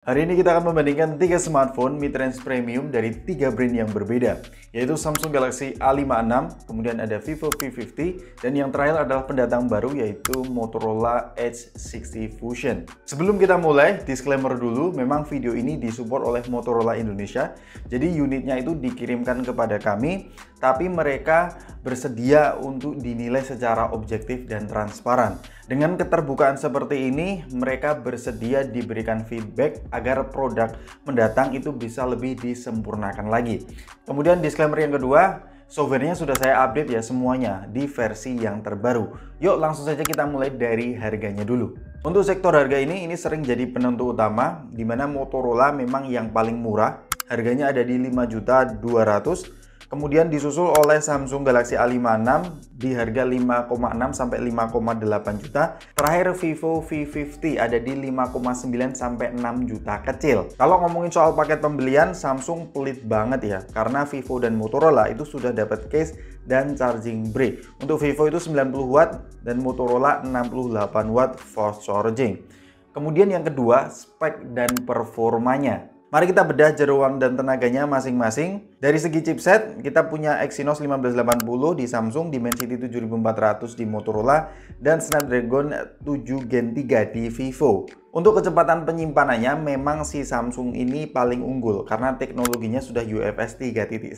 Hari ini kita akan membandingkan 3 smartphone mid-range premium dari 3 brand yang berbeda, yaitu Samsung Galaxy A56, kemudian ada Vivo V50, dan yang terakhir adalah pendatang baru yaitu Motorola Edge 60 Fusion. Sebelum kita mulai, disclaimer dulu, memang video ini disupport oleh Motorola Indonesia, jadi unitnya itu dikirimkan kepada kami, tapi mereka bersedia untuk dinilai secara objektif dan transparan. Dengan keterbukaan seperti ini, mereka bersedia diberikan feedback agar produk mendatang itu bisa lebih disempurnakan lagi. Kemudian disclaimer yang kedua, softwarenya sudah saya update ya semuanya di versi yang terbaru. Yuk langsung saja kita mulai dari harganya dulu. Untuk sektor harga ini sering jadi penentu utama, di mana Motorola memang yang paling murah. Harganya ada di 5.200.000. Kemudian disusul oleh Samsung Galaxy A56 di harga 5,6 sampai 5,8 juta. Terakhir Vivo V50 ada di 5,9 sampai 6 juta kecil. Kalau ngomongin soal paket pembelian, Samsung pelit banget ya, karena Vivo dan Motorola itu sudah dapat case dan charging brick. Untuk Vivo itu 90 watt dan Motorola 68 watt fast charging. Kemudian yang kedua, spek dan performanya. Mari kita bedah jeroan dan tenaganya masing-masing. Dari segi chipset, kita punya Exynos 1580 di Samsung, Dimensity 7400 di Motorola, dan Snapdragon 7 Gen 3 di Vivo. Untuk kecepatan penyimpanannya, memang si Samsung ini paling unggul karena teknologinya sudah UFS 3.1.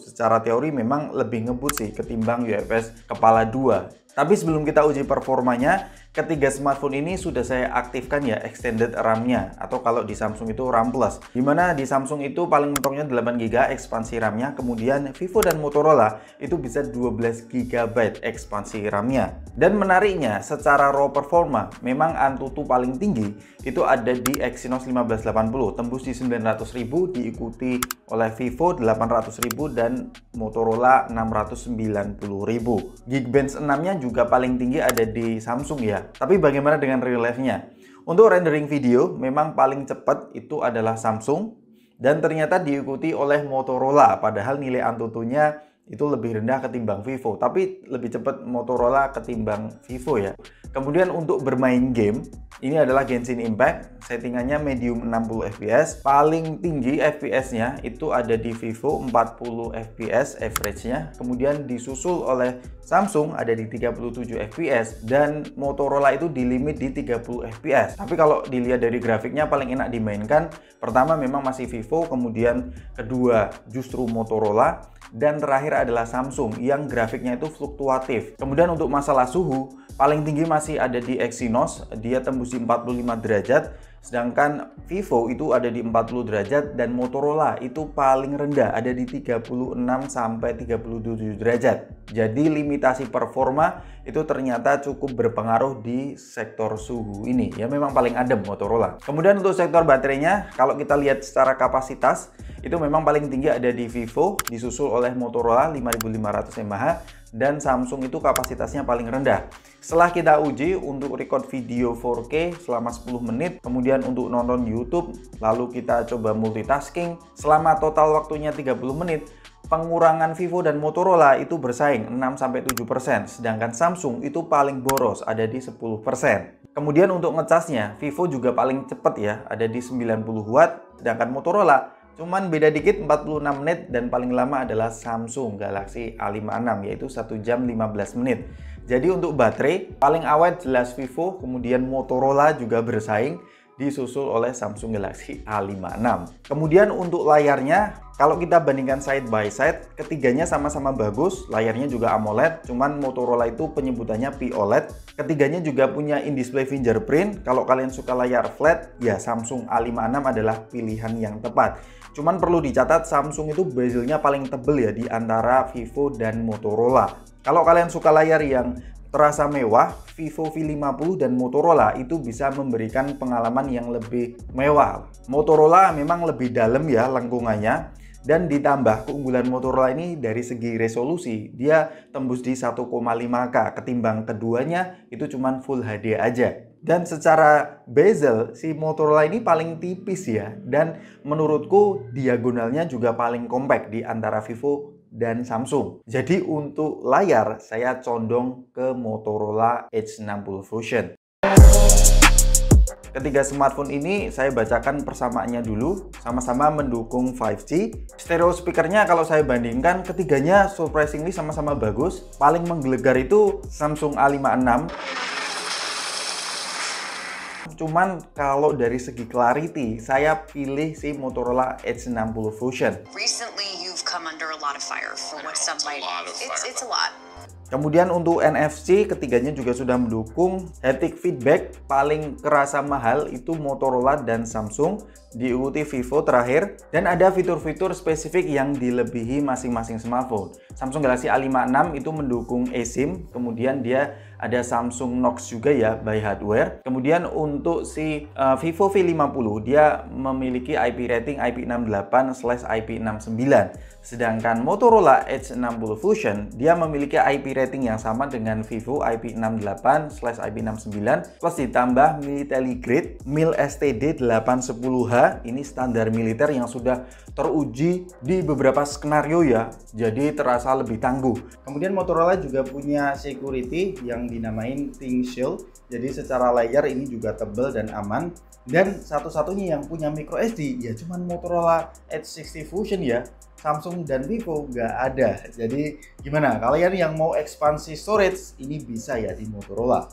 Secara teori memang lebih ngebut sih ketimbang UFS kepala 2. Tapi sebelum kita uji performanya, ketiga smartphone ini sudah saya aktifkan ya extended RAM-nya, atau kalau di Samsung itu RAM Plus. Dimana di Samsung itu paling mentoknya 8GB ekspansi RAM-nya, kemudian Vivo dan Motorola itu bisa 12GB ekspansi RAM-nya. Dan menariknya, secara raw performa, memang Antutu paling tinggi itu ada di Exynos 1580, tembus di 900.000, diikuti oleh Vivo 800.000 dan Motorola 690.000. Geekbench 6-nya juga paling tinggi ada di Samsung ya. Tapi bagaimana dengan real life-nya? Untuk rendering video memang paling cepat itu adalah Samsung dan ternyata diikuti oleh Motorola, padahal nilai Antutunya itu lebih rendah ketimbang Vivo, tapi lebih cepat Motorola ketimbang Vivo ya. Kemudian untuk bermain game, ini adalah Genshin Impact, settingannya medium 60 fps, paling tinggi fps-nya itu ada di Vivo 40 fps average-nya, kemudian disusul oleh Samsung ada di 37 fps dan Motorola itu di limit di 30 fps. Tapi kalau dilihat dari grafiknya paling enak dimainkan, pertama memang masih Vivo, kemudian kedua justru Motorola, dan terakhir adalah Samsung yang grafiknya itu fluktuatif. Kemudian untuk masalah suhu, paling tinggi masih ada di Exynos, dia tembus di 45 derajat, sedangkan Vivo itu ada di 40 derajat dan Motorola itu paling rendah ada di 36 sampai 37 derajat. Jadi limitasi performa itu ternyata cukup berpengaruh di sektor suhu ini. Ya memang paling adem Motorola. Kemudian untuk sektor baterainya, kalau kita lihat secara kapasitas itu memang paling tinggi ada di Vivo, disusul oleh Motorola 5500 mAh, dan Samsung itu kapasitasnya paling rendah. Setelah kita uji untuk record video 4K selama 10 menit, kemudian untuk nonton YouTube, lalu kita coba multitasking, selama total waktunya 30 menit, pengurangan Vivo dan Motorola itu bersaing 6-7%, sedangkan Samsung itu paling boros ada di 10%. Kemudian untuk ngecasnya, Vivo juga paling cepat ya, ada di 90 watt, sedangkan Motorola cuman beda dikit 46 menit, dan paling lama adalah Samsung Galaxy A56 yaitu 1 jam 15 menit. Jadi untuk baterai paling awet jelas Vivo, kemudian Motorola juga bersaing disusul oleh Samsung Galaxy A56. Kemudian untuk layarnya, kalau kita bandingkan side by side, ketiganya sama-sama bagus, layarnya juga AMOLED, cuman Motorola itu penyebutannya POLED. Ketiganya juga punya in-display fingerprint. Kalau kalian suka layar flat, ya Samsung A56 adalah pilihan yang tepat. Cuman perlu dicatat, Samsung itu bezelnya paling tebel ya di antara Vivo dan Motorola. Kalau kalian suka layar yang terasa mewah, Vivo V50 dan Motorola itu bisa memberikan pengalaman yang lebih mewah. Motorola memang lebih dalam ya lengkungannya, dan ditambah keunggulan Motorola ini dari segi resolusi, dia tembus di 1,5K ketimbang keduanya itu cuman Full HD aja. Dan secara bezel, si Motorola ini paling tipis ya, dan menurutku diagonalnya juga paling compact di antara Vivo dan Samsung. Jadi untuk layar, saya condong ke Motorola Edge 60 Fusion. Ketiga smartphone ini saya bacakan persamaannya dulu. Sama-sama mendukung 5G. Stereo speakernya kalau saya bandingkan, ketiganya surprisingly sama-sama bagus. Paling menggelegar itu Samsung A56. Cuman kalau dari segi clarity, saya pilih si Motorola Edge 60 Fusion. Recently you've come under a lot of fire for what some might. It's a lot. Kemudian untuk NFC, ketiganya juga sudah mendukung. Haptic feedback paling kerasa mahal itu Motorola dan Samsung, diikuti Vivo terakhir. Dan ada fitur-fitur spesifik yang dilebihi masing-masing smartphone. Samsung Galaxy A56 itu mendukung eSIM, kemudian dia ada Samsung Knox juga ya by hardware. Kemudian untuk si Vivo V50 dia memiliki IP rating IP68/IP69. Sedangkan Motorola Edge 60 Fusion dia memiliki IP rating yang sama dengan Vivo IP68/IP69 plus ditambah military grade MIL STD 810H. Ini standar militer yang sudah teruji di beberapa skenario ya, jadi terasa lebih tangguh. Kemudian Motorola juga punya security yang dinamain Thin Shield, jadi secara layar ini juga tebal dan aman. Dan satu-satunya yang punya micro SD ya cuman Motorola Edge 60 Fusion ya. Samsung dan Vivo nggak ada. Jadi gimana? Kalian yang mau ekspansi storage ini bisa ya di Motorola.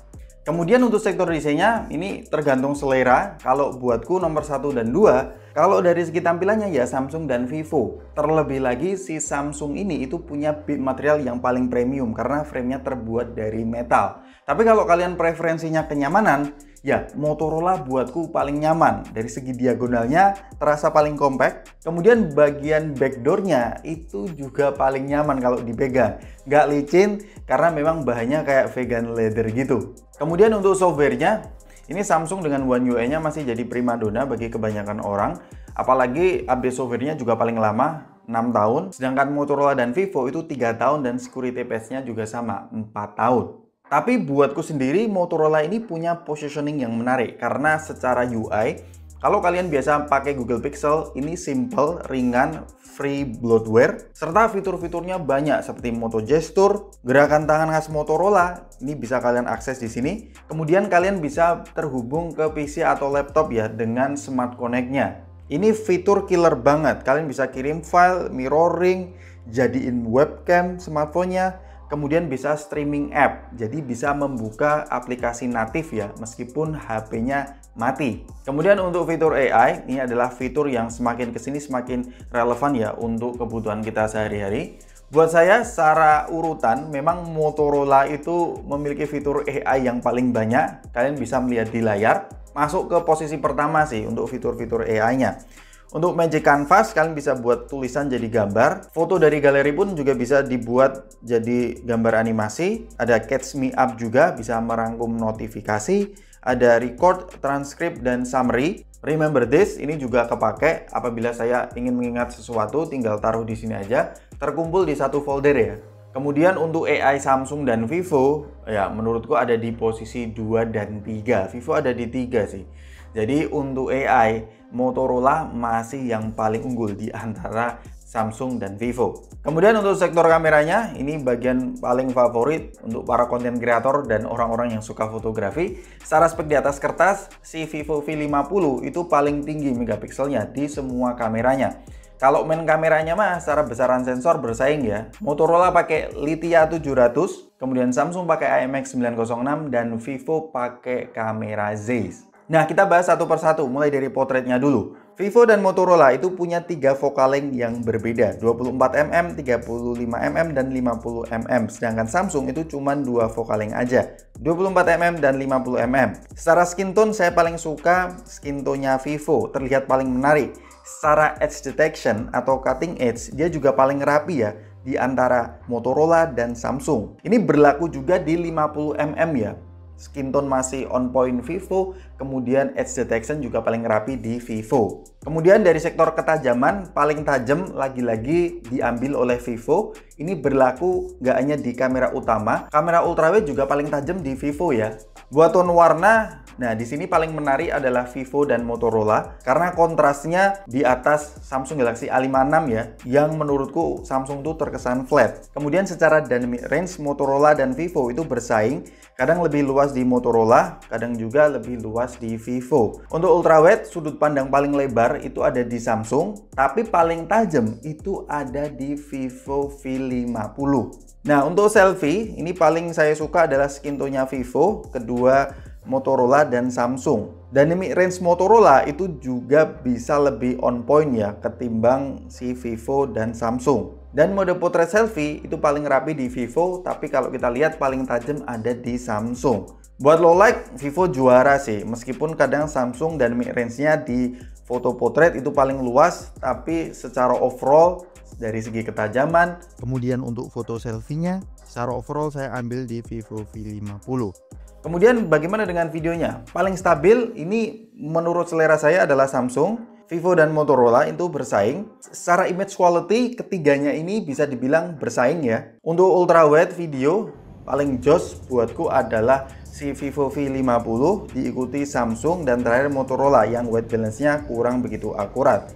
Kemudian untuk sektor desainnya ini tergantung selera. Kalau buatku nomor 1 dan 2, kalau dari segi tampilannya ya Samsung dan Vivo. Terlebih lagi si Samsung ini itu punya bit material yang paling premium karena framenya terbuat dari metal. Tapi kalau kalian preferensinya kenyamanan, ya Motorola buatku paling nyaman. Dari segi diagonalnya terasa paling compact. Kemudian bagian backdoornya itu juga paling nyaman kalau dipegang. Nggak licin karena memang bahannya kayak vegan leather gitu. Kemudian untuk softwarenya, ini Samsung dengan One UI-nya masih jadi primadona bagi kebanyakan orang. Apalagi update softwarenya juga paling lama, 6 tahun. Sedangkan Motorola dan Vivo itu 3 tahun dan security patch-nya juga sama, 4 tahun. Tapi buatku sendiri Motorola ini punya positioning yang menarik karena secara UI, kalau kalian biasa pakai Google Pixel, ini simple, ringan, free bloatware, serta fitur-fiturnya banyak seperti Moto Gesture, gerakan tangan khas Motorola, ini bisa kalian akses di sini. Kemudian kalian bisa terhubung ke PC atau laptop ya dengan Smart Connect-nya. Ini fitur killer banget, kalian bisa kirim file, mirroring, jadiin webcam smartphone-nya. Kemudian bisa streaming app, jadi bisa membuka aplikasi natif ya, meskipun HP-nya mati. Kemudian untuk fitur AI, ini adalah fitur yang semakin kesini semakin relevan ya untuk kebutuhan kita sehari-hari. Buat saya secara urutan, memang Motorola itu memiliki fitur AI yang paling banyak. Kalian bisa melihat di layar, masuk ke posisi pertama sih untuk fitur-fitur AI-nya. Untuk Magic Canvas, kalian bisa buat tulisan jadi gambar. Foto dari galeri pun juga bisa dibuat jadi gambar animasi. Ada Catch Me Up juga, bisa merangkum notifikasi. Ada record, transcript, dan summary. Remember this, ini juga kepake apabila saya ingin mengingat sesuatu, tinggal taruh di sini aja. Terkumpul di satu folder ya. Kemudian untuk AI Samsung dan Vivo, ya menurutku ada di posisi 2 dan 3. Vivo ada di 3 sih. Jadi untuk AI, Motorola masih yang paling unggul di antara Samsung dan Vivo. Kemudian untuk sektor kameranya, ini bagian paling favorit untuk para konten kreator dan orang-orang yang suka fotografi. Secara spek di atas kertas, si Vivo V50 itu paling tinggi megapikselnya di semua kameranya. Kalau main kameranya mah secara besaran sensor bersaing ya. Motorola pakai Lithia 700, kemudian Samsung pakai IMX906 dan Vivo pakai kamera Zeiss. Nah, kita bahas satu persatu, mulai dari potretnya dulu. Vivo dan Motorola itu punya 3 focal length yang berbeda, 24mm, 35mm, dan 50mm. Sedangkan Samsung itu cuma 2 focal length aja, 24mm dan 50mm. Secara skin tone, saya paling suka skin tone-nya Vivo, terlihat paling menarik. Secara edge detection atau cutting edge, dia juga paling rapi ya di antara Motorola dan Samsung. Ini berlaku juga di 50mm ya. Skin tone masih on point Vivo, kemudian edge detection juga paling rapi di Vivo. Kemudian dari sektor ketajaman, paling tajam lagi-lagi diambil oleh Vivo. Ini berlaku nggak hanya di kamera utama, kamera ultrawide juga paling tajam di Vivo ya. Buat tone warna, Nah, di sini paling menarik adalah Vivo dan Motorola karena kontrasnya di atas Samsung Galaxy A56 ya, yang menurutku Samsung tuh terkesan flat. Kemudian secara dynamic range Motorola dan Vivo itu bersaing, kadang lebih luas di Motorola, kadang juga lebih luas di Vivo. Untuk ultrawide, sudut pandang paling lebar itu ada di Samsung, tapi paling tajam itu ada di Vivo V50. Nah, untuk selfie, ini paling saya suka adalah skin tone-nya Vivo, kedua Motorola dan Samsung. Dynamic range Motorola itu juga bisa lebih on point ya ketimbang si Vivo dan Samsung. Dan mode potret selfie itu paling rapi di Vivo, tapi kalau kita lihat paling tajam ada di Samsung. Buat low light, Vivo juara sih, meskipun kadang Samsung dynamic range-nya di foto potret itu paling luas, tapi secara overall dari segi ketajaman, kemudian untuk foto selfie-nya, secara overall saya ambil di Vivo V50. Kemudian bagaimana dengan videonya? Paling stabil ini menurut selera saya adalah Samsung. Vivo dan Motorola itu bersaing. Secara image quality ketiganya ini bisa dibilang bersaing ya. Untuk ultrawide video paling jos buatku adalah si Vivo V50 diikuti Samsung dan terakhir Motorola yang white balance-nya kurang begitu akurat.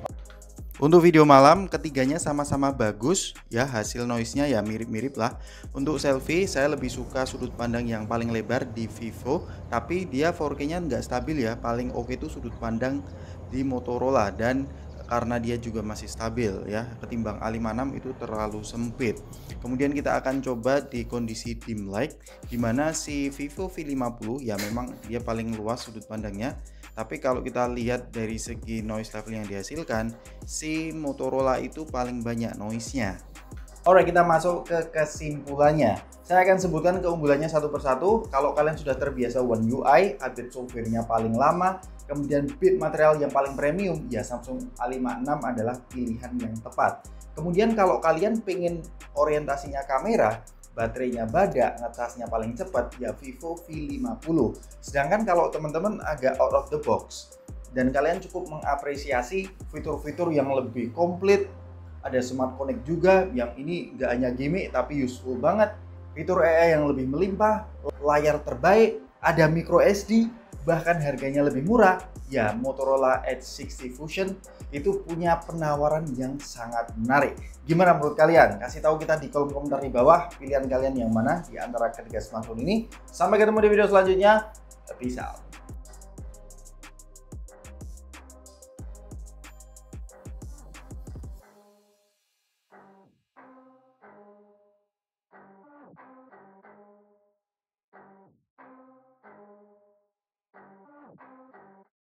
Untuk video malam ketiganya sama-sama bagus ya, hasil noise-nya ya mirip-mirip lah. Untuk selfie saya lebih suka sudut pandang yang paling lebar di Vivo, tapi dia 4K-nya nggak stabil ya, paling oke itu sudut pandang di Motorola, dan karena dia juga masih stabil ya, ketimbang A56 itu terlalu sempit. Kemudian kita akan coba di kondisi dim light, dimana si Vivo V50 ya memang dia paling luas sudut pandangnya, tapi kalau kita lihat dari segi noise level yang dihasilkan, si Motorola itu paling banyak noise-nya. Alright, kita masuk ke kesimpulannya. Saya akan sebutkan keunggulannya satu persatu. Kalau kalian sudah terbiasa One UI, update software-nya paling lama, kemudian build material yang paling premium, ya Samsung A56 adalah pilihan yang tepat. Kemudian kalau kalian pengen orientasinya kamera, baterainya badak, ngecasnya paling cepat, ya Vivo V50. Sedangkan kalau teman-teman agak out of the box dan kalian cukup mengapresiasi fitur-fitur yang lebih komplit, ada smart connect juga, yang ini nggak hanya gimmick tapi useful banget, fitur AI yang lebih melimpah, layar terbaik, ada micro SD, bahkan harganya lebih murah, ya Motorola Edge 60 Fusion itu punya penawaran yang sangat menarik. Gimana menurut kalian? Kasih tahu kita di kolom komentar di bawah pilihan kalian yang mana di antara ketiga smartphone ini. Sampai ketemu di video selanjutnya. Peace out.